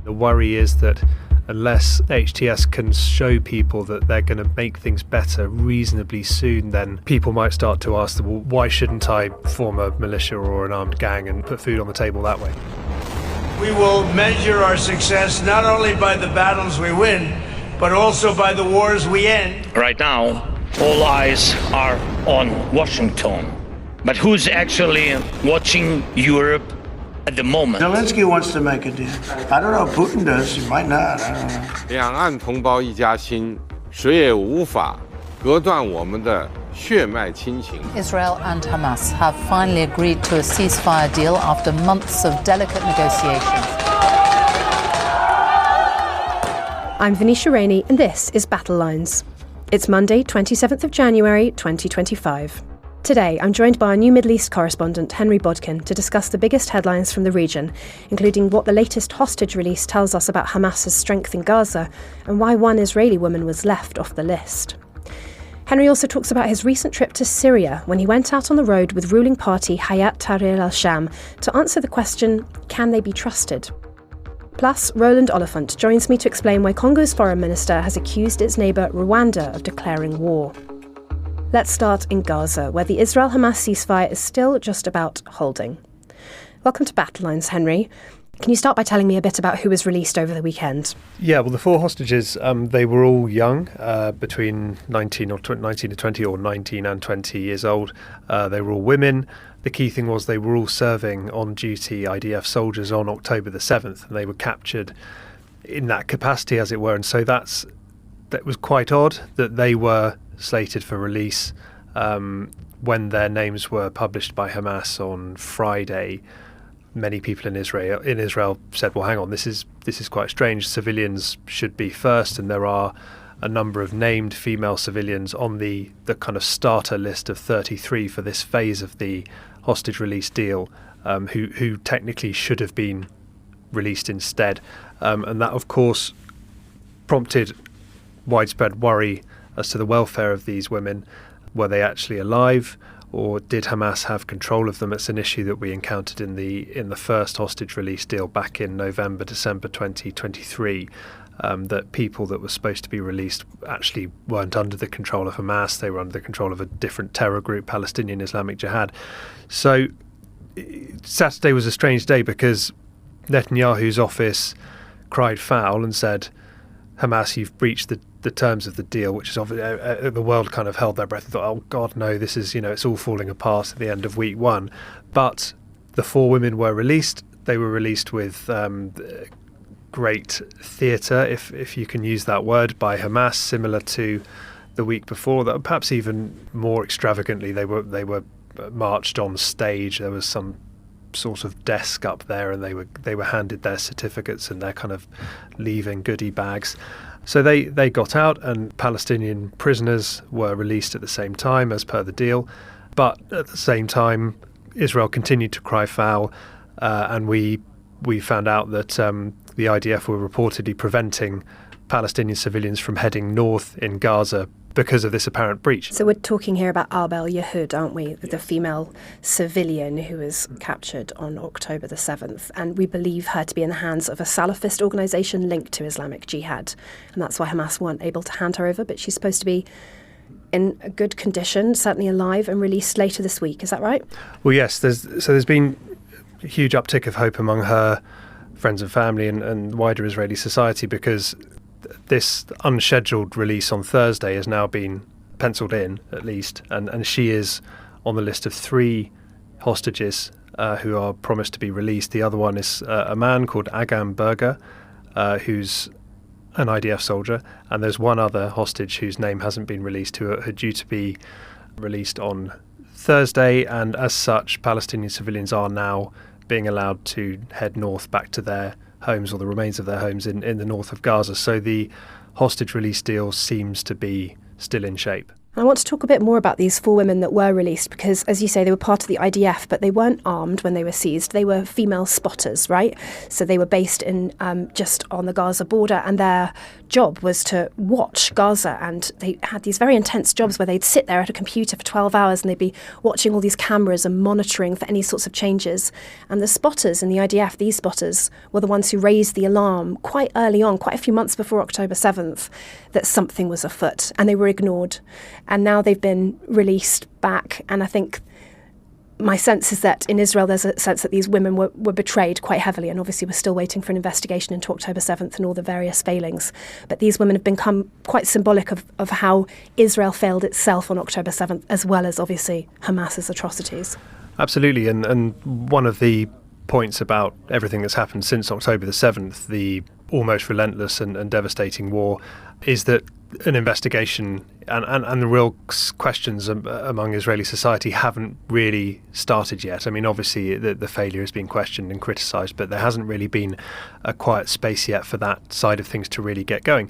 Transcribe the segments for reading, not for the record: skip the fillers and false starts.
The worry is that unless HTS can show people that they're going to make things better reasonably soon, then people might start to ask them, well, why shouldn't I form a militia or an armed gang and put food on the table that way? We will measure our success not only by the battles we win, but also by the wars we end. Right now, all eyes are on Washington. But who's actually watching Europe at the moment? Zelensky wants to make a deal. I don't know, Putin does, he might not, I don't know. 两岸同胞一家亲，谁也无法隔断我们的血脉亲情。 Israel and Hamas have finally agreed to a ceasefire deal after months of delicate negotiations. I'm Venetia Rainey and this is Battlelines. It's Monday, 27th of January 2025. Today, I'm joined by our new Middle East correspondent, Henry Bodkin, to discuss the biggest headlines from the region, including what the latest hostage release tells us about Hamas's strength in Gaza and why one Israeli woman was left off the list. Henry also talks about his recent trip to Syria when he went out on the road with ruling party Hayat Tahrir al-Sham to answer the question, can they be trusted? Plus, Roland Oliphant joins me to explain why Congo's foreign minister has accused its neighbour Rwanda of declaring war. Let's start in Gaza, where the Israel-Hamas ceasefire is still just about holding. Welcome to Battlelines, Henry. Can you start by telling me a bit about who was released over the weekend? Yeah, well, the four hostages, they were all young, between 19 to 20 or 19 and 20 years old. They were all women. The key thing was they were all serving on-duty IDF soldiers on October the 7th, and they were captured in that capacity, as it were. And so that was quite odd that they were slated for release when their names were published by Hamas on Friday. Many people in Israel said, well, hang on, this is quite strange. Civilians should be first, and there are a number of named female civilians on the kind of starter list of 33 for this phase of the hostage release deal, who technically should have been released instead. And that, of course, prompted widespread worry as to the welfare of these women. Were they actually alive, or did Hamas have control of them? It's an issue that we encountered in the first hostage release deal back in December 2023, that people that were supposed to be released actually weren't under the control of Hamas. They were under the control of a different terror group, Palestinian Islamic Jihad. So Saturday was a strange day because Netanyahu's office cried foul and said, Hamas, you've breached the terms of the deal, which is obviously the world kind of held their breath and thought, oh God, no, this is, it's all falling apart at the end of week one. But the four women were released. They were released with great theatre, if you can use that word, by Hamas, similar to the week before, that perhaps even more extravagantly. They were marched on stage. There was some sort of desk up there, and they were handed their certificates and their kind of leaving goodie bags. So they got out, and Palestinian prisoners were released at the same time as per the deal. But at the same time, Israel continued to cry foul, and we found out that the IDF were reportedly preventing Palestinian civilians from heading north in Gaza because of this apparent breach. So we're talking here about Arbel Yehud, aren't we? The female civilian who was captured on October the 7th. And we believe her to be in the hands of a Salafist organisation linked to Islamic Jihad. And that's why Hamas weren't able to hand her over. But she's supposed to be in a good condition, certainly alive, and released later this week. Is that right? Well, yes. There's been a huge uptick of hope among her friends and family and wider Israeli society, because this unscheduled release on Thursday has now been penciled in, at least, and she is on the list of three hostages who are promised to be released. The other one is a man called Agam Berger, who's an IDF soldier, and there's one other hostage whose name hasn't been released, who are due to be released on Thursday, and as such, Palestinian civilians are now being allowed to head north back to their homes, or the remains of their homes in the north of Gaza. So the hostage release deal seems to be still in shape. I want to talk a bit more about these 4 women that were released because, as you say, they were part of the IDF, but they weren't armed when they were seized. They were female spotters, right? So they were based in just on the Gaza border, and their job was to watch Gaza. And they had these very intense jobs where they'd sit there at a computer for 12 hours and they'd be watching all these cameras and monitoring for any sorts of changes. And the spotters in the IDF, these spotters, were the ones who raised the alarm quite early on, quite a few months before October 7th, that something was afoot, and they were ignored. And now they've been released back. And I think my sense is that in Israel, there's a sense that these women were betrayed quite heavily. And obviously, we're still waiting for an investigation into October 7th and all the various failings. But these women have become quite symbolic of how Israel failed itself on October 7th, as well as obviously Hamas's atrocities. Absolutely. And one of the points about everything that's happened since October the 7th, the almost relentless and devastating war, is that an investigation and the real questions among Israeli society haven't really started yet. I mean, obviously the failure has been questioned and criticised, but there hasn't really been a quiet space yet for that side of things to really get going.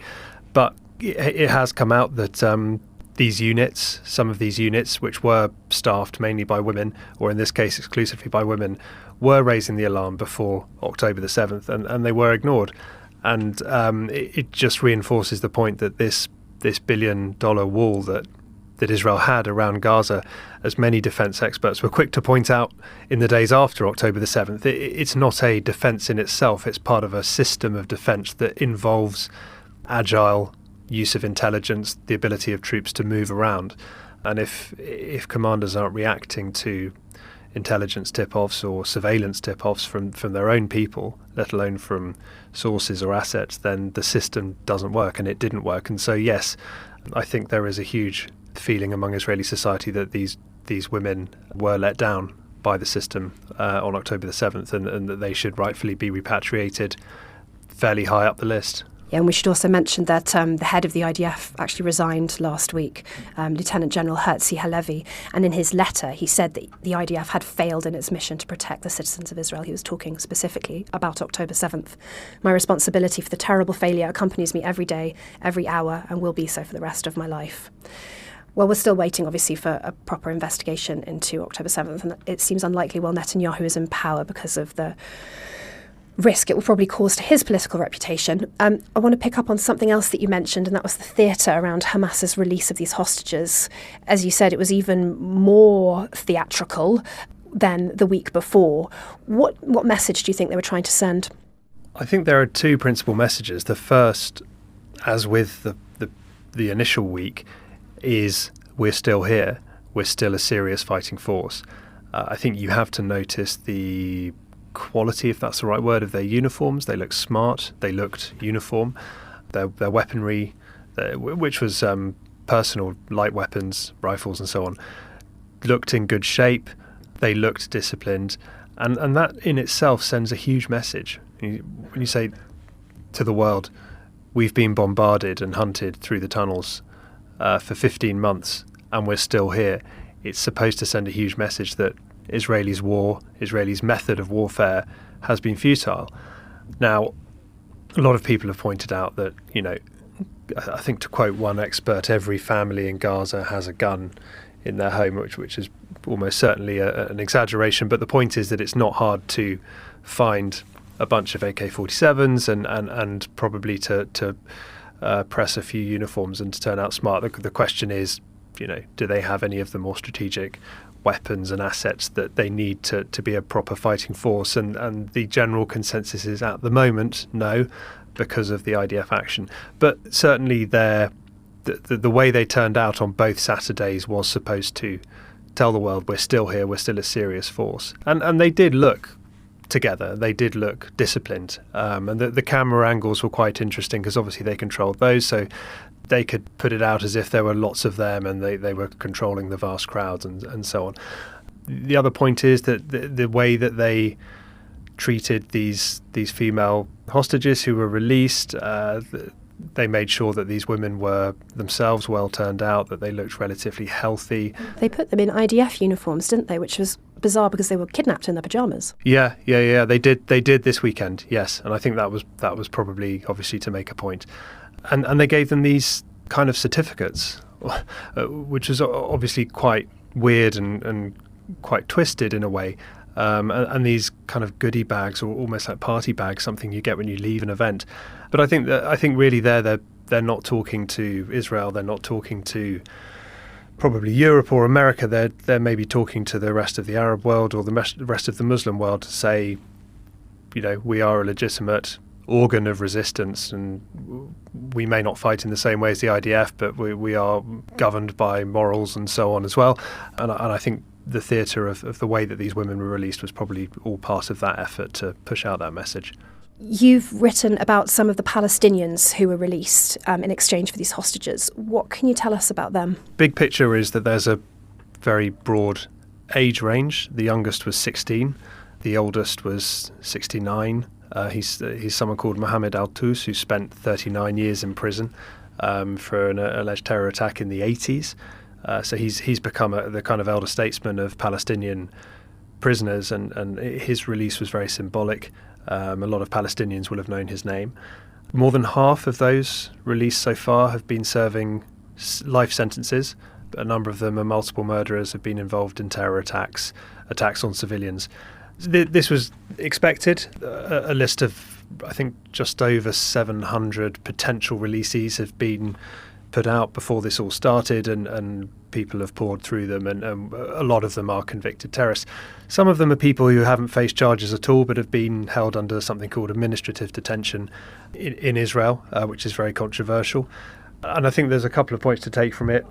But it has come out that some of these units, which were staffed mainly by women, or in this case exclusively by women, were raising the alarm before October the 7th, and they were ignored. And it just reinforces the point that this billion-dollar wall that Israel had around Gaza, as many defence experts were quick to point out in the days after October the 7th, it's not a defence in itself. It's part of a system of defence that involves agile use of intelligence, the ability of troops to move around. And if commanders aren't reacting to intelligence tip-offs or surveillance tip-offs from their own people, let alone from sources or assets, then the system doesn't work, and it didn't work. And so, yes, I think there is a huge feeling among Israeli society that these women were let down by the system on October the 7th, and that they should rightfully be repatriated fairly high up the list. Yeah, and we should also mention that the head of the IDF actually resigned last week, Lieutenant General Herzi Halevi, and in his letter he said that the IDF had failed in its mission to protect the citizens of Israel. He was talking specifically about October 7th. My responsibility for the terrible failure accompanies me every day, every hour, and will be so for the rest of my life. Well, we're still waiting, obviously, for a proper investigation into October 7th, and it seems unlikely while Netanyahu is in power because of the risk it will probably cause to his political reputation. I want to pick up on something else that you mentioned, and that was the theatre around Hamas's release of these hostages. As you said, it was even more theatrical than the week before. What message do you think they were trying to send? I think there are two principal messages. The first, as with the initial week, is we're still here. We're still a serious fighting force. I think you have to notice the quality, if that's the right word, of their uniforms. They looked smart. They looked uniform. Their weaponry, which was personal light weapons, rifles and so on, looked in good shape. They looked disciplined. And that in itself sends a huge message. When you say to the world, we've been bombarded and hunted through the tunnels for 15 months and we're still here, it's supposed to send a huge message that Israelis' method of warfare has been futile. Now, a lot of people have pointed out that, I think to quote one expert, every family in Gaza has a gun in their home, which is almost certainly an exaggeration. But the point is that it's not hard to find a bunch of AK-47s and probably to press a few uniforms and to turn out smart. The question is, do they have any of the more strategic weapons and assets that they need to be a proper fighting force? And the general consensus is at the moment, no, because of the IDF action. But certainly the way they turned out on both Saturdays was supposed to tell the world we're still here, we're still a serious force. And they did look together, they did look disciplined. And the camera angles were quite interesting because obviously they controlled those, so they could put it out as if there were lots of them and they were controlling the vast crowds and so on. The other point is that the way that they treated these female hostages who were released, they made sure that these women were themselves well turned out, that they looked relatively healthy. They put them in IDF uniforms, didn't they? Which was bizarre because they were kidnapped in their pyjamas. Yeah. They did this weekend, yes. And I think that was probably obviously to make a point. And they gave them these kind of certificates which is obviously quite weird and quite twisted in a way. And these kind of goodie bags, or almost like party bags, something you get when you leave an event. But I think really they're not talking to Israel. They're not talking to probably Europe or America. They're maybe talking to the rest of the Arab world or the rest of the Muslim world to say, we are a legitimate organ of resistance, and we may not fight in the same way as the IDF, but we are governed by morals and so on as well. And I think the theatre of the way that these women were released was probably all part of that effort to push out that message. You've written about some of the Palestinians who were released in exchange for these hostages. What can you tell us about them? Big picture is that there's a very broad age range. The youngest was 16. The oldest was 69. He's someone called Mohammed Al-Tous, who spent 39 years in prison for an alleged terror attack in the 80s. So he's become the kind of elder statesman of Palestinian prisoners, and his release was very symbolic. A lot of Palestinians will have known his name. More than half of those released so far have been serving life sentences. A number of them are multiple murderers, have been involved in terror attacks on civilians. This was expected. A list of, I think, just over 700 potential releasees have been put out before this all started, and people have poured through them, and a lot of them are convicted terrorists. Some of them are people who haven't faced charges at all but have been held under something called administrative detention in Israel, which is very controversial. And I think there's a couple of points to take from it.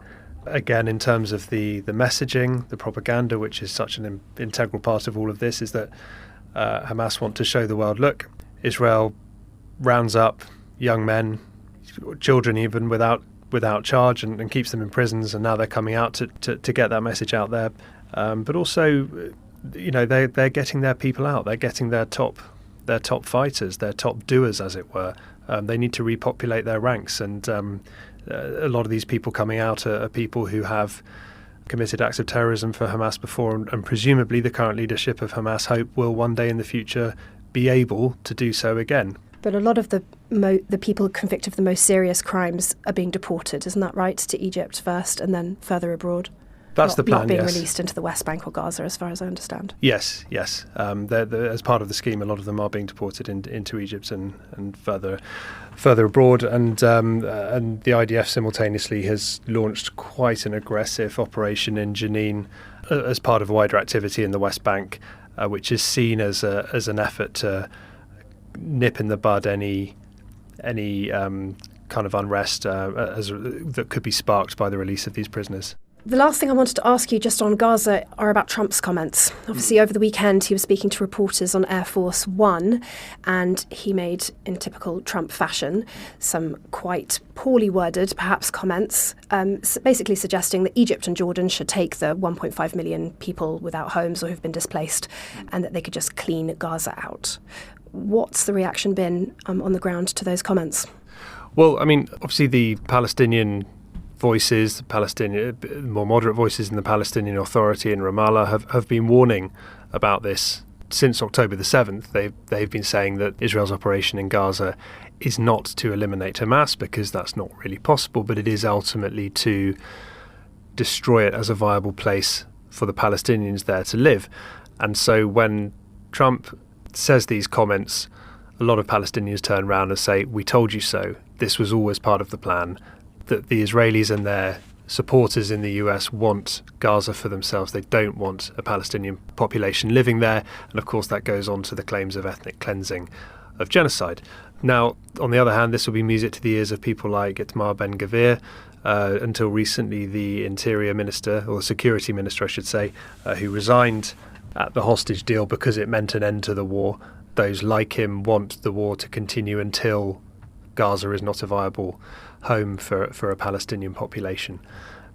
Again, in terms of the messaging, the propaganda, which is such an integral part of all of this, is that Hamas want to show the world, look, Israel rounds up young men, children even, without charge, and keeps them in prisons, and now they're coming out to get that message out there. But also, they're getting their people out. They're getting their top fighters, their top doers, as it were. They need to repopulate their ranks, and a lot of these people coming out are people who have committed acts of terrorism for Hamas before, and presumably the current leadership of Hamas hope will one day in the future be able to do so again. But a lot of the people convicted of the most serious crimes are being deported, isn't that right, to Egypt first and then further abroad? That's the plan, not being yes. Released into the West Bank or Gaza, as far as I understand. Yes. As part of the scheme, a lot of them are being deported into Egypt and further abroad. And the IDF simultaneously has launched quite an aggressive operation in Jenin as part of a wider activity in the West Bank, which is seen as an effort to nip in the bud any kind of unrest that could be sparked by the release of these prisoners. The last thing I wanted to ask you just on Gaza are about Trump's comments. Obviously, over the weekend, he was speaking to reporters on Air Force One, and he made, in typical Trump fashion, some quite poorly worded, perhaps, comments, basically suggesting that Egypt and Jordan should take the 1.5 million people without homes or who've been displaced, and that they could just clean Gaza out. What's the reaction been on the ground to those comments? Well, I mean, obviously the Palestinian voices, the more moderate voices in the Palestinian Authority in Ramallah have been warning about this since October the 7th. They've been saying that Israel's operation in Gaza is not to eliminate Hamas, because that's not really possible, but it is ultimately to destroy it as a viable place for the Palestinians there to live. And so when Trump says these comments, a lot of Palestinians turn around and say, we told you so, this was always part of the plan, that the Israelis and their supporters in the US want Gaza for themselves. They don't want a Palestinian population living there. And of course that goes on to the claims of ethnic cleansing, of genocide. Now, on the other hand, this will be music to the ears of people like Itamar Ben-Gvir, until recently the Interior Minister, or the Security Minister I should say, who resigned at the hostage deal because it meant an end to the war. Those like him want the war to continue until Gaza is not a viable home for a Palestinian population.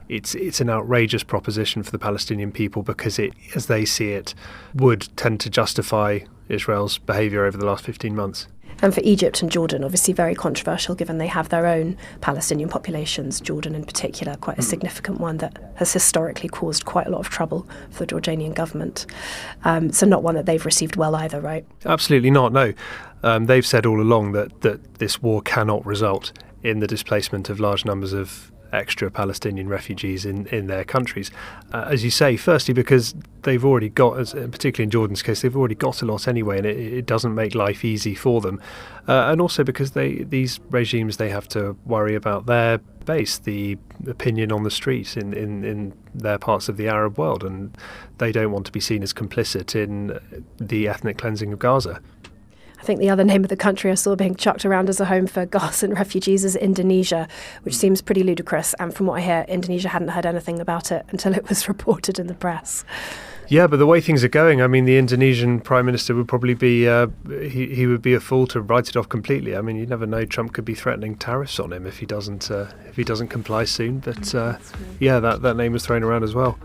It's an outrageous proposition for the Palestinian people, because it, as they see it, would tend to justify Israel's behaviour over the last 15 months. And for Egypt and Jordan, obviously very controversial, given they have their own Palestinian populations, Jordan in particular, quite a significant one that has historically caused quite a lot of trouble for the Jordanian government. So not one that they've received well either, right? Absolutely not, no. They've said all along that this war cannot result in the displacement of large numbers of extra Palestinian refugees in their countries. As you say, firstly because they've already got, particularly in Jordan's case, they've already got a lot anyway, and it doesn't make life easy for them. And also because these regimes, they have to worry about their base, the opinion on the street in their parts of the Arab world, and they don't want to be seen as complicit in the ethnic cleansing of Gaza. I think the other name of the country I saw being chucked around as a home for Gazan refugees is Indonesia, which seems pretty ludicrous. And from what I hear, Indonesia hadn't heard anything about it until it was reported in the press. Yeah, but the way things are going, I mean, the Indonesian Prime Minister would probably be, he would be a fool to write it off completely. I mean, you never know, Trump could be threatening tariffs on him if he doesn't comply soon. But yeah, that name was thrown around as well.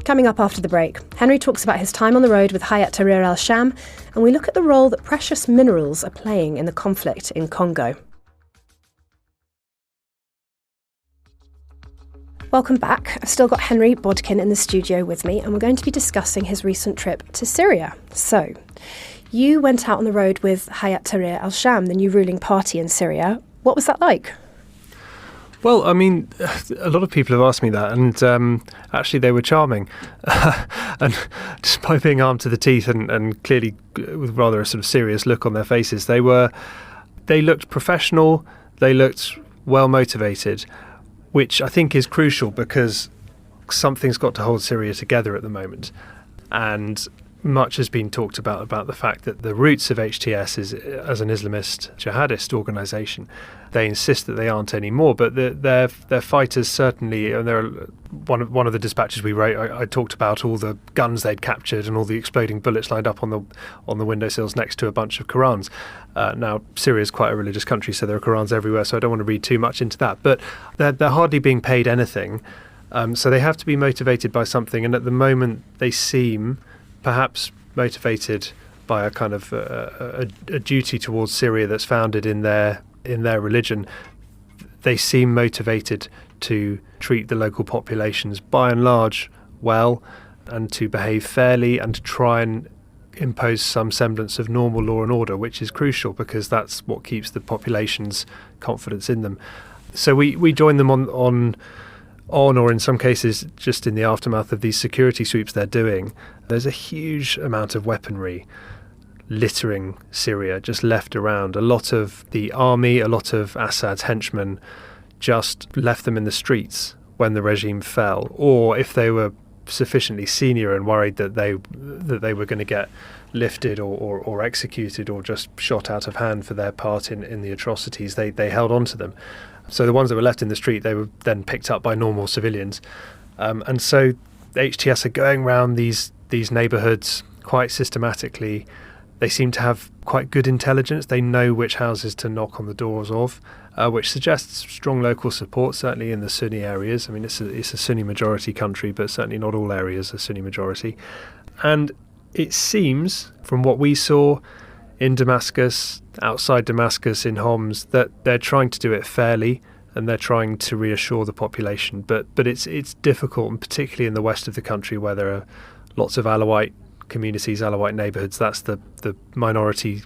Coming up after the break, Henry talks about his time on the road with Hayat Tahrir al-Sham, and we look at the role that precious minerals are playing in the conflict in Congo. Welcome back. I've still got Henry Bodkin in the studio with me, and we're going to be discussing his recent trip to Syria. So, you went out on the road with Hayat Tahrir al-Sham, the new ruling party in Syria. What was that like? Well, I mean, a lot of people have asked me that, and actually they were charming. And despite being armed to the teeth and clearly with rather a sort of serious look on their faces, they looked professional, they looked well motivated, which I think is crucial because something's got to hold Syria together at the moment. And much has been talked about the fact that the roots of HTS is as an Islamist jihadist organisation. They insist that they aren't anymore, but their fighters certainly. And they're one of the dispatches we wrote. I talked about all the guns they'd captured and all the exploding bullets lined up on the windowsills next to a bunch of Qurans. Now Syria is quite a religious country, so there are Qurans everywhere. So I don't want to read too much into that. But they're hardly being paid anything, so they have to be motivated by something. And at the moment, they seem perhaps motivated by a kind of a duty towards Syria that's founded in their religion. They seem motivated to treat the local populations by and large well, and to behave fairly, and to try and impose some semblance of normal law and order, which is crucial because that's what keeps the population's confidence in them. So we join them on or in some cases just in the aftermath of these security sweeps they're doing. There's a huge amount of weaponry littering Syria, just left around. A lot of the army, a lot of Assad's henchmen just left them in the streets when the regime fell, or if they were sufficiently senior and worried that they were going to get lifted or executed or just shot out of hand for their part in the atrocities, they held on to them. So the ones that were left in the street, they were then picked up by normal civilians. And so the HTS are going around these neighbourhoods quite systematically. They seem to have quite good intelligence. They know which houses to knock on the doors of, which suggests strong local support, certainly in the Sunni areas. I mean, it's a Sunni majority country, but certainly not all areas are Sunni majority. And it seems, from what we saw in Damascus, outside Damascus, in Homs, that they're trying to do it fairly and they're trying to reassure the population. But it's difficult, and particularly in the west of the country where there are lots of Alawite communities, Alawite neighbourhoods. That's the minority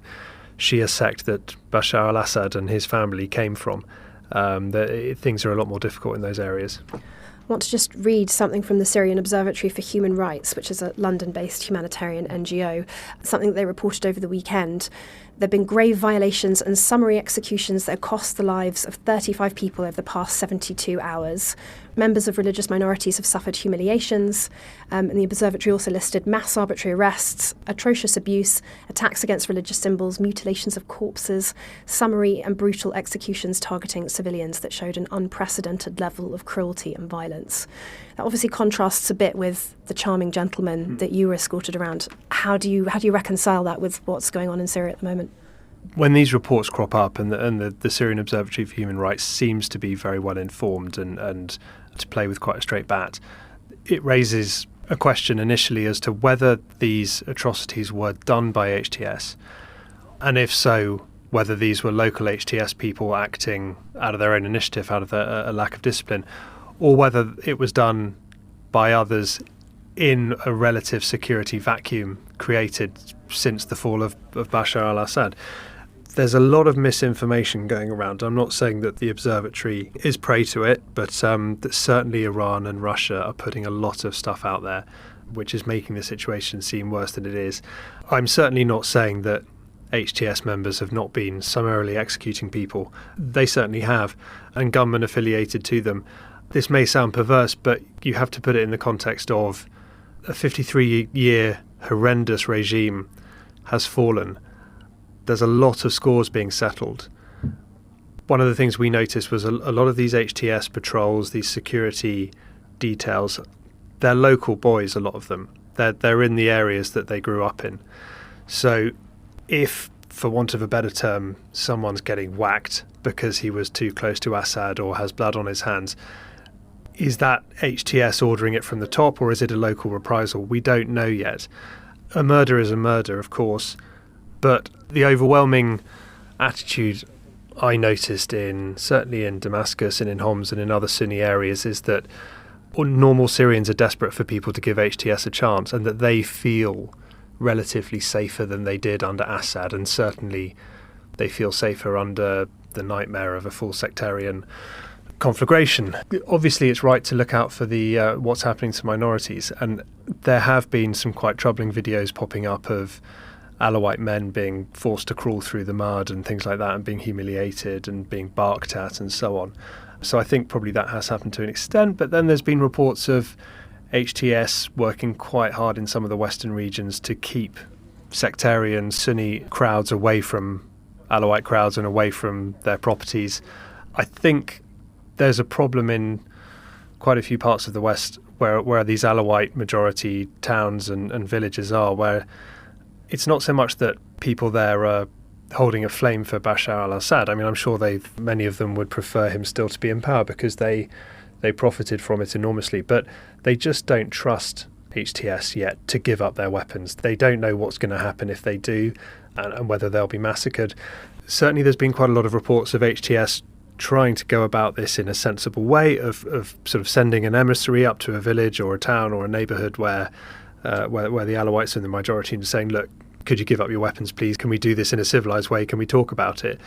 Shia sect that Bashar al-Assad and his family came from. Things are a lot more difficult in those areas. I want to just read something from the Syrian Observatory for Human Rights, which is a London-based humanitarian NGO, something that they reported over the weekend. There have been grave violations and summary executions that have cost the lives of 35 people over the past 72 hours. Members of religious minorities have suffered humiliations, and the observatory also listed mass arbitrary arrests, atrocious abuse, attacks against religious symbols, mutilations of corpses, summary and brutal executions targeting civilians that showed an unprecedented level of cruelty and violence. That obviously contrasts a bit with the charming gentleman that you were escorted around. How do you reconcile that with what's going on in Syria at the moment? When these reports crop up, and the Syrian Observatory for Human Rights seems to be very well informed and to play with quite a straight bat, it raises a question initially as to whether these atrocities were done by HTS, and if so, whether these were local HTS people acting out of their own initiative, out of a lack of discipline, or whether it was done by others in a relative security vacuum created since the fall of Bashar al-Assad. There's a lot of misinformation going around. I'm not saying that the observatory is prey to it, but that certainly Iran and Russia are putting a lot of stuff out there, which is making the situation seem worse than it is. I'm certainly not saying that HTS members have not been summarily executing people. They certainly have, and gunmen affiliated to them. This may sound perverse, but you have to put it in the context of a 53-year horrendous regime has fallen. There's a lot of scores being settled. One of the things we noticed was a lot of these HTS patrols, these security details, they're local boys, a lot of them. They're in the areas that they grew up in. So if, for want of a better term, someone's getting whacked because he was too close to Assad or has blood on his hands, is that HTS ordering it from the top, or is it a local reprisal? We don't know yet. A murder is a murder, of course, but the overwhelming attitude I noticed certainly in Damascus and in Homs and in other Sunni areas is that normal Syrians are desperate for people to give HTS a chance, and that they feel relatively safer than they did under Assad, and certainly they feel safer under the nightmare of a full sectarian conflagration. Obviously, it's right to look out for the what's happening to minorities, and there have been some quite troubling videos popping up of Alawite men being forced to crawl through the mud and things like that, and being humiliated and being barked at and so on. So I think probably that has happened to an extent, but then there's been reports of HTS working quite hard in some of the western regions to keep sectarian Sunni crowds away from Alawite crowds and away from their properties. I think there's a problem in quite a few parts of the West where these Alawite majority towns and villages are, where it's not so much that people there are holding a flame for Bashar al-Assad. I mean, I'm sure many of them would prefer him still to be in power because they profited from it enormously, but they just don't trust HTS yet to give up their weapons. They don't know what's going to happen if they do, and whether they'll be massacred. Certainly there's been quite a lot of reports of HTS trying to go about this in a sensible way, of sort of sending an emissary up to a village or a town or a neighbourhood where the Alawites are in the majority, and saying, look, could you give up your weapons, please? Can we do this in a civilised way? Can we talk about it?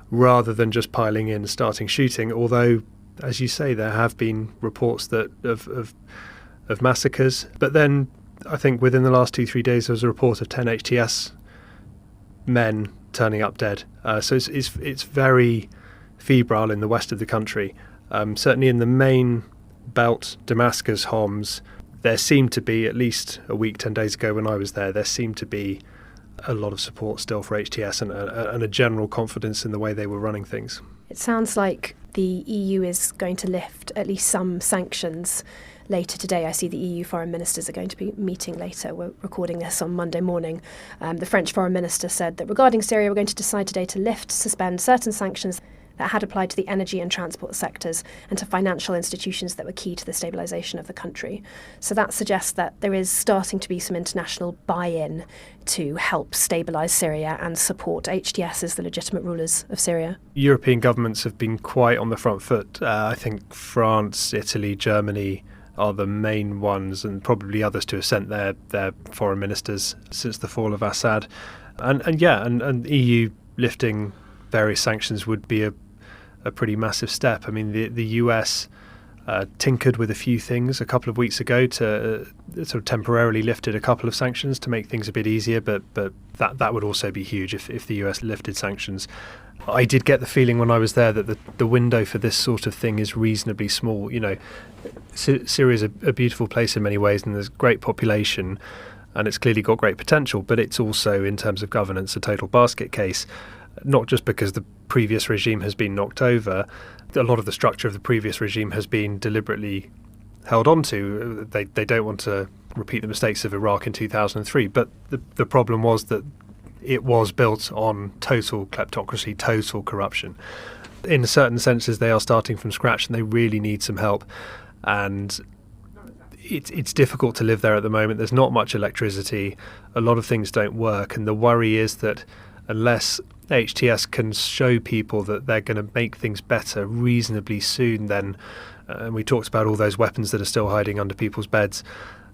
Rather than just piling in and starting shooting, although, as you say, there have been reports of massacres. But then I think within the last 2-3 days there was a report of 10 HTS men turning up dead. So it's very febrile in the west of the country. Certainly in the main belt, Damascus, Homs, there seemed to be, at least a week, 10 days ago when I was there seemed to be a lot of support still for HTS and a general confidence in the way they were running things. It sounds like the EU is going to lift at least some sanctions later today. I see the EU foreign ministers are going to be meeting later. We're recording this on Monday morning. The French foreign minister said that regarding Syria, we're going to decide today to suspend certain sanctions that had applied to the energy and transport sectors and to financial institutions that were key to the stabilisation of the country. So that suggests that there is starting to be some international buy-in to help stabilise Syria and support HTS as the legitimate rulers of Syria. European governments have been quite on the front foot. I think France, Italy, Germany are the main ones, and probably others to have sent their foreign ministers since the fall of Assad. And EU lifting various sanctions would be a pretty massive step. I mean, the US tinkered with a few things a couple of weeks ago to sort of temporarily lifted a couple of sanctions to make things a bit easier, but that would also be huge if the US lifted sanctions. I did get the feeling when I was there that the window for this sort of thing is reasonably small. You know, Syria is a beautiful place in many ways, and there's great population, and it's clearly got great potential, but it's also, in terms of governance, a total basket case. Not just because the previous regime has been knocked over, a lot of the structure of the previous regime has been deliberately held on to. They don't want to repeat the mistakes of Iraq in 2003, but the problem was that it was built on total kleptocracy, total corruption. In certain senses, they are starting from scratch, and they really need some help. And it's difficult to live there at the moment. There's not much electricity. A lot of things don't work, and the worry is that unless HTS can show people that they're going to make things better reasonably soon, then, and we talked about all those weapons that are still hiding under people's beds,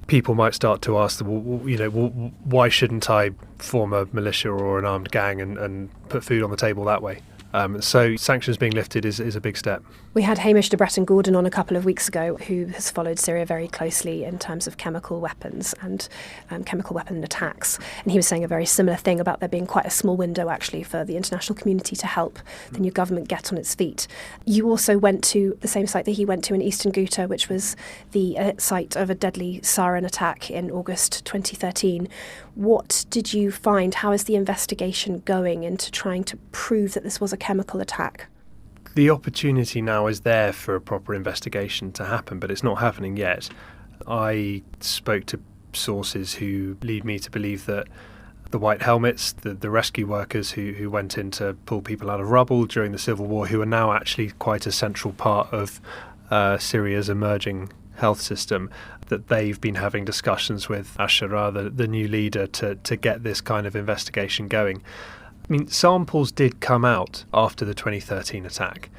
people might start to ask, why shouldn't I form a militia or an armed gang and put food on the table that way? So sanctions being lifted is a big step. We had Hamish de Bretton-Gordon on a couple of weeks ago, who has followed Syria very closely in terms of chemical weapons and chemical weapon attacks. And he was saying a very similar thing about there being quite a small window, actually, for the international community to help the new government get on its feet. You also went to the same site that he went to in eastern Ghouta, which was the site of a deadly sarin attack in August 2013. What did you find? How is the investigation going into trying to prove that this was a chemical attack? The opportunity now is there for a proper investigation to happen, but it's not happening yet. I spoke to sources who lead me to believe that the white helmets, the rescue workers who went in to pull people out of rubble during the civil war, who are now actually quite a central part of Syria's emerging health system, that they've been having discussions with al-Sham, the new leader, to get this kind of investigation going. I mean, samples did come out after the 2013 attack,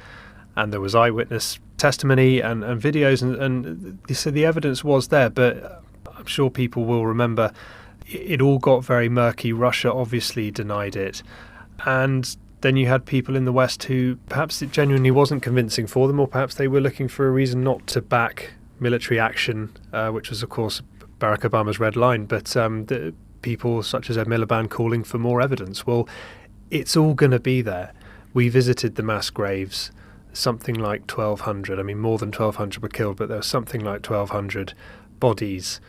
and there was eyewitness testimony and videos, and so the evidence was there, but I'm sure people will remember it all got very murky. Russia obviously denied it, and then you had people in the West who perhaps it genuinely wasn't convincing for them, or perhaps they were looking for a reason not to back military action, which was, of course, Barack Obama's red line, but the people such as Ed Miliband calling for more evidence. Well, it's all going to be there. We visited the mass graves, something like 1,200. I mean, more than 1,200 were killed, but there was something like 1,200 bodies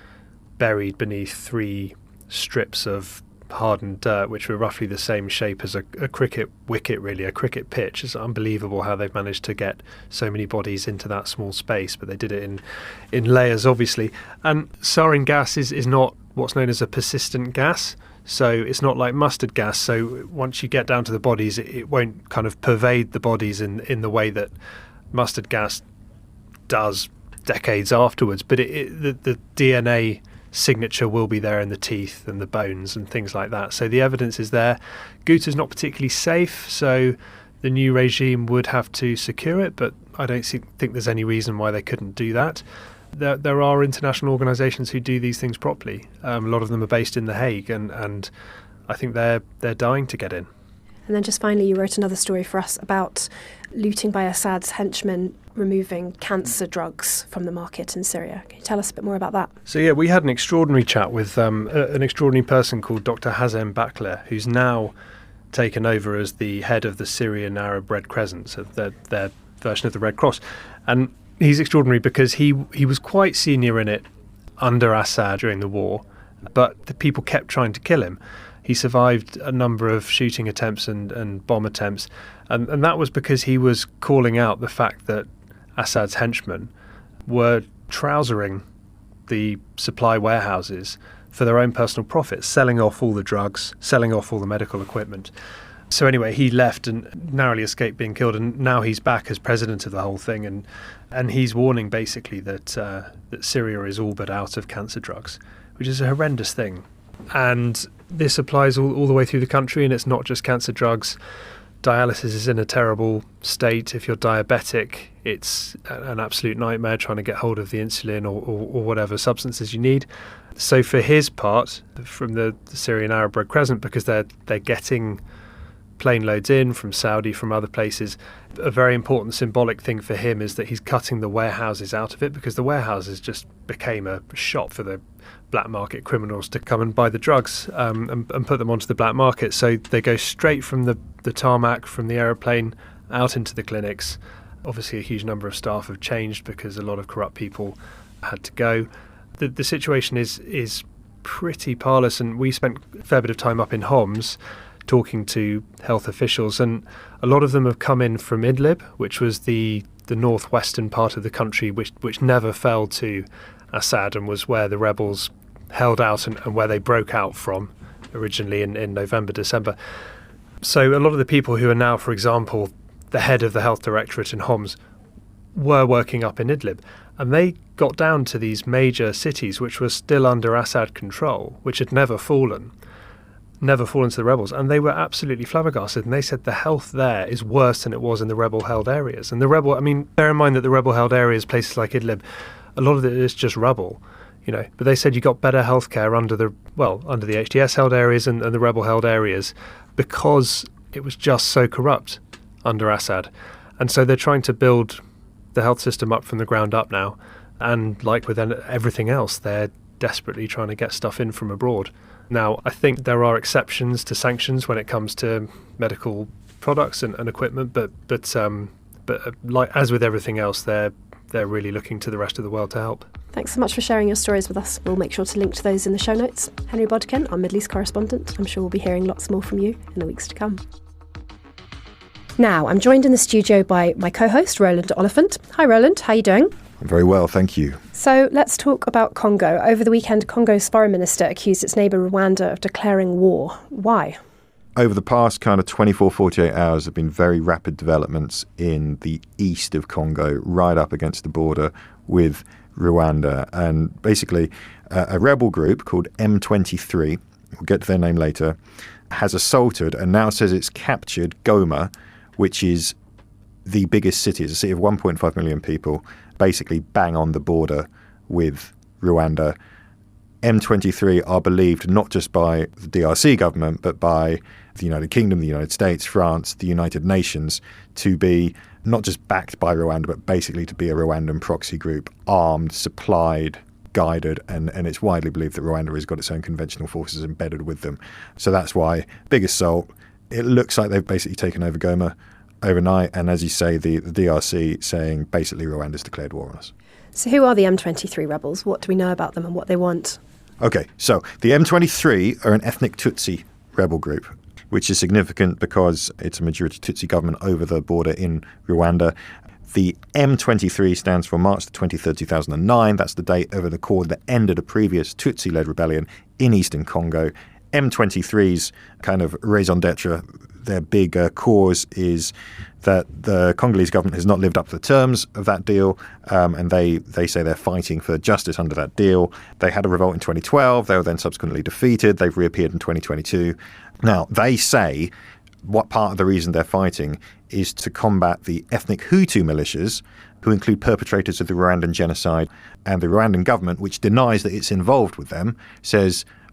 buried beneath 3 strips of hardened dirt, which were roughly the same shape as a cricket wicket, really, a cricket pitch. It's unbelievable how they've managed to get so many bodies into that small space, but they did it in layers, obviously. And sarin gas is not what's known as a persistent gas, so it's not like mustard gas. So once you get down to the bodies, it won't kind of pervade the bodies in the way that mustard gas does decades afterwards, but the DNA signature will be there in the teeth and the bones and things like that. So the evidence is there. Ghouta's not particularly safe, so the new regime would have to secure it, but I don't think there's any reason why they couldn't do that. There are international organisations who do these things properly. A lot of them are based in The Hague, and I think they're dying to get in. And then just finally, you wrote another story for us about looting by Assad's henchmen removing cancer drugs from the market in Syria. Can you tell us a bit more about that? So yeah, we had an extraordinary chat with an extraordinary person called Dr. Hazem Bakler, who's now taken over as the head of the Syrian Arab Red Crescent, so their version of the Red Cross. And he's extraordinary because he was quite senior in it under Assad during the war, but the people kept trying to kill him. He survived a number of shooting attempts and bomb attempts, and that was because he was calling out the fact that Assad's henchmen were trousering the supply warehouses for their own personal profit, selling off all the drugs, selling off all the medical equipment. So anyway, he left and narrowly escaped being killed, and now he's back as president of the whole thing, and he's warning basically that Syria is all but out of cancer drugs, which is a horrendous thing. And this applies all the way through the country, and it's not just cancer drugs. Dialysis is in a terrible state. If you're diabetic, it's an absolute nightmare trying to get hold of the insulin or whatever substances you need. So for his part, from the Syrian Arab Red Crescent, because they're getting plane loads in from Saudi, from other places, a very important symbolic thing for him is that he's cutting the warehouses out of it, because the warehouses just became a shop for the black market criminals to come and buy the drugs and put them onto the black market. So they go straight from the tarmac, from the aeroplane, out into the clinics. Obviously a huge number of staff have changed because a lot of corrupt people had to go. The situation is pretty parlous, and we spent a fair bit of time up in Homs talking to health officials, and a lot of them have come in from Idlib, which was the northwestern part of the country which never fell to Assad and was where the rebels held out and where they broke out from originally in November, December. So a lot of the people who are now, for example, the head of the health directorate in Homs were working up in Idlib, and they got down to these major cities which were still under Assad control, which had never fallen to the rebels, and they were absolutely flabbergasted, and they said the health there is worse than it was in the rebel-held areas. And bear in mind that the rebel-held areas, places like Idlib, a lot of it is just rubble. But they said you got better healthcare under the HTS held areas and the rebel held areas because it was just so corrupt under Assad. And so they're trying to build the health system up from the ground up now. And like with everything else, they're desperately trying to get stuff in from abroad. Now, I think there are exceptions to sanctions when it comes to medical products and equipment, but like as with everything else, they're really looking to the rest of the world to help. Thanks so much for sharing your stories with us. We'll make sure to link to those in the show notes. Henry Bodkin, our Middle East correspondent. I'm sure we'll be hearing lots more from you in the weeks to come. Now, I'm joined in the studio by my co-host, Roland Oliphant. Hi, Roland. How are you doing? I'm very well, thank you. So let's talk about Congo. Over the weekend, Congo's foreign minister accused its neighbour Rwanda of declaring war. Why? Over the past kind of 24, 48 hours, there have been very rapid developments in the east of Congo, right up against the border with Rwanda. And basically, a rebel group called M23, we'll get to their name later, has assaulted and now says it's captured Goma, which is the biggest city. It's a city of 1.5 million people, basically bang on the border with Rwanda. M23 are believed not just by the DRC government, but by the United Kingdom, the United States, France, the United Nations, to be not just backed by Rwanda, but basically to be a Rwandan proxy group, armed, supplied, guided, and it's widely believed that Rwanda has got its own conventional forces embedded with them. So that's why, big assault. It looks like they've basically taken over Goma overnight, and as you say, the DRC saying basically Rwanda's declared war on us. So who are the M23 rebels? What do we know about them and what they want? Okay, so the M23 are an ethnic Tutsi rebel group, which is significant because it's a majority Tutsi government over the border in Rwanda. The M23 stands for March the 23rd, 2009. That's the date over the accord that ended a previous Tutsi-led rebellion in eastern Congo. M23's kind of raison d'etre, their big cause is that the Congolese government has not lived up to the terms of that deal, and they say they're fighting for justice under that deal. They had a revolt in 2012. They were then subsequently defeated. They've reappeared in 2022. Now, they say what part of the reason they're fighting is to combat the ethnic Hutu militias, who include perpetrators of the Rwandan genocide, and the Rwandan government, which denies that it's involved with them,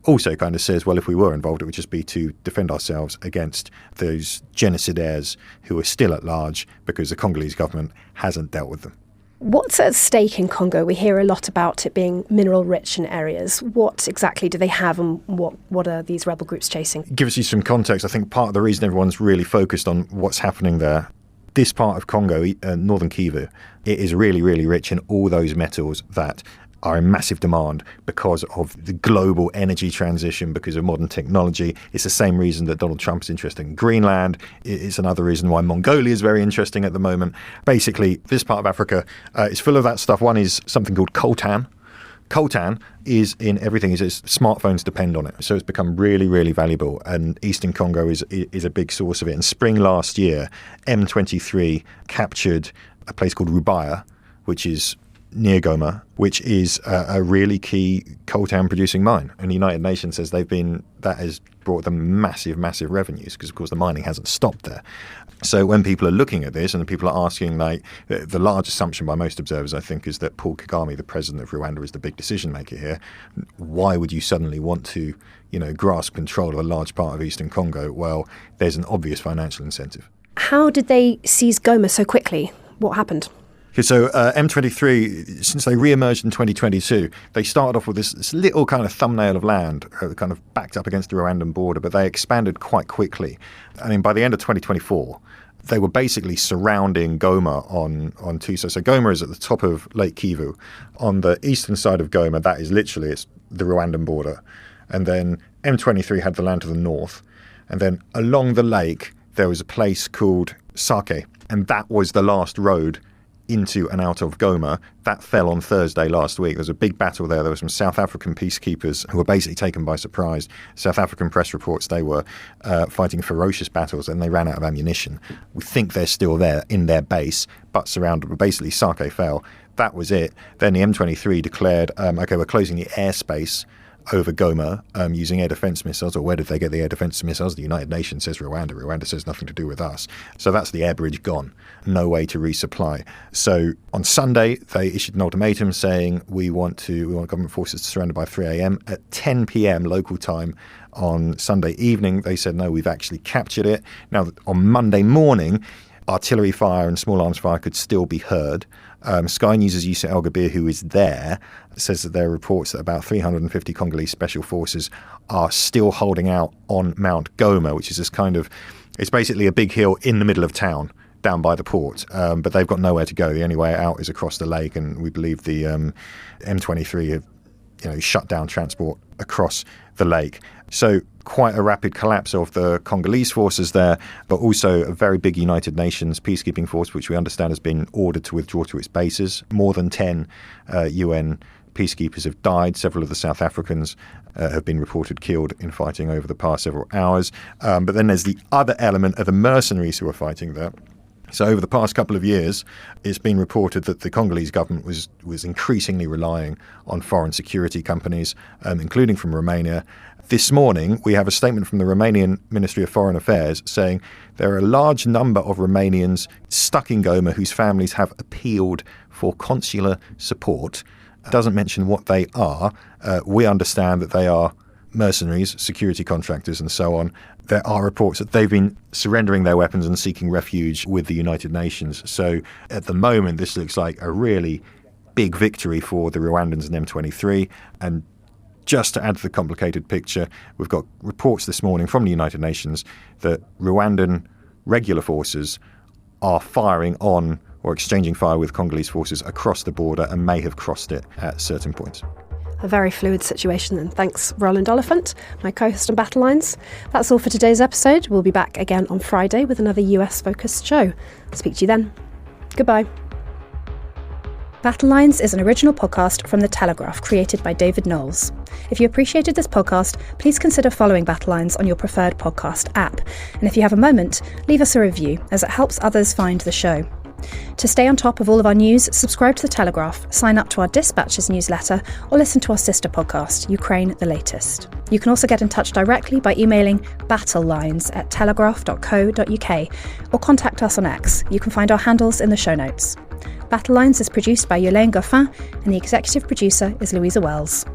also kind of says, well, if we were involved, it would just be to defend ourselves against those genocidaires who are still at large because the Congolese government hasn't dealt with them. What's at stake in Congo? We hear a lot about it being mineral-rich in areas. What exactly do they have, and what are these rebel groups chasing? Give us you some context. I think part of the reason everyone's really focused on what's happening there, this part of Congo, northern Kivu, it is really, really rich in all those metals that are in massive demand because of the global energy transition, because of modern technology. It's the same reason that Donald Trump is interested in Greenland. It's another reason why Mongolia is very interesting at the moment. Basically, this part of Africa is full of that stuff. One is something called coltan. Coltan is in everything. Smartphones depend on it. So it's become really, really valuable. And Eastern Congo is a big source of it. In spring last year, M23 captured a place called Rubaya, which is near Goma, which is a really key coltan producing mine. And the United Nations says that has brought them massive, massive revenues because, of course, the mining hasn't stopped there. So when people are looking at this and people are asking, like, the large assumption by most observers, I think, is that Paul Kagame, the president of Rwanda, is the big decision maker here. Why would you suddenly want to, grasp control of a large part of Eastern Congo? Well, there's an obvious financial incentive. How did they seize Goma so quickly? What happened? So M23, since they re-emerged in 2022, they started off with this little kind of thumbnail of land kind of backed up against the Rwandan border, but they expanded quite quickly. I mean, by the end of 2024, they were basically surrounding Goma on two sides. So Goma is at the top of Lake Kivu. On the eastern side of Goma, that is literally it's the Rwandan border. And then M23 had the land to the north. And then along the lake, there was a place called Sake, and that was the last road into and out of Goma. That fell on Thursday last week. There was a big battle there. There were some South African peacekeepers who were basically taken by surprise. South African press reports they were fighting ferocious battles and they ran out of ammunition. We think they're still there in their base, but surrounded. But basically, Sake fell. That was it. Then the M23 declared, okay, we're closing the airspace over Goma using air defence missiles. Or where did they get the air defence missiles? The United Nations says Rwanda. Rwanda says nothing to do with us. So that's the air bridge gone. No way to resupply. So on Sunday, they issued an ultimatum saying we want government forces to surrender by 3 a.m. At 10 p.m. local time on Sunday evening, they said, no, we've actually captured it. Now, on Monday morning, artillery fire and small arms fire could still be heard. Sky News' Yusa El Gabir, who is there, says that there are reports that about 350 Congolese special forces are still holding out on Mount Goma, which is this it's basically a big hill in the middle of town, down by the port, but they've got nowhere to go. The only way out is across the lake, and we believe the M23 have shut down transport across the lake. So quite a rapid collapse of the Congolese forces there, but also a very big United Nations peacekeeping force, which we understand has been ordered to withdraw to its bases. More than 10 UN peacekeepers have died. Several of the South Africans have been reported killed in fighting over the past several hours. But then there's the other element of the mercenaries who are fighting there. So over the past couple of years, it's been reported that the Congolese government was increasingly relying on foreign security companies, including from Romania. This morning, we have a statement from the Romanian Ministry of Foreign Affairs saying there are a large number of Romanians stuck in Goma whose families have appealed for consular support. It doesn't mention what they are. We understand that they are mercenaries, security contractors, and so on. There are reports that they've been surrendering their weapons and seeking refuge with the United Nations. So at the moment, this looks like a really big victory for the Rwandans and M23. And just to add to the complicated picture, we've got reports this morning from the United Nations that Rwandan regular forces are firing on or exchanging fire with Congolese forces across the border and may have crossed it at certain points. A very fluid situation, and thanks Roland Oliphant, my co-host on Battlelines. That's all for today's episode. We'll be back again on Friday with another US-focused show. Speak to you then. Goodbye. Battlelines is an original podcast from The Telegraph, created by David Knowles. If you appreciated this podcast, please consider following Battlelines on your preferred podcast app. And if you have a moment, leave us a review, as it helps others find the show. To stay on top of all of our news, subscribe to The Telegraph, sign up to our Dispatches newsletter, or listen to our sister podcast, Ukraine the Latest. You can also get in touch directly by emailing battlelines@telegraph.co.uk or contact us on X. You can find our handles in the show notes. Battlelines is produced by Yolaine Goffin, and the executive producer is Louisa Wells.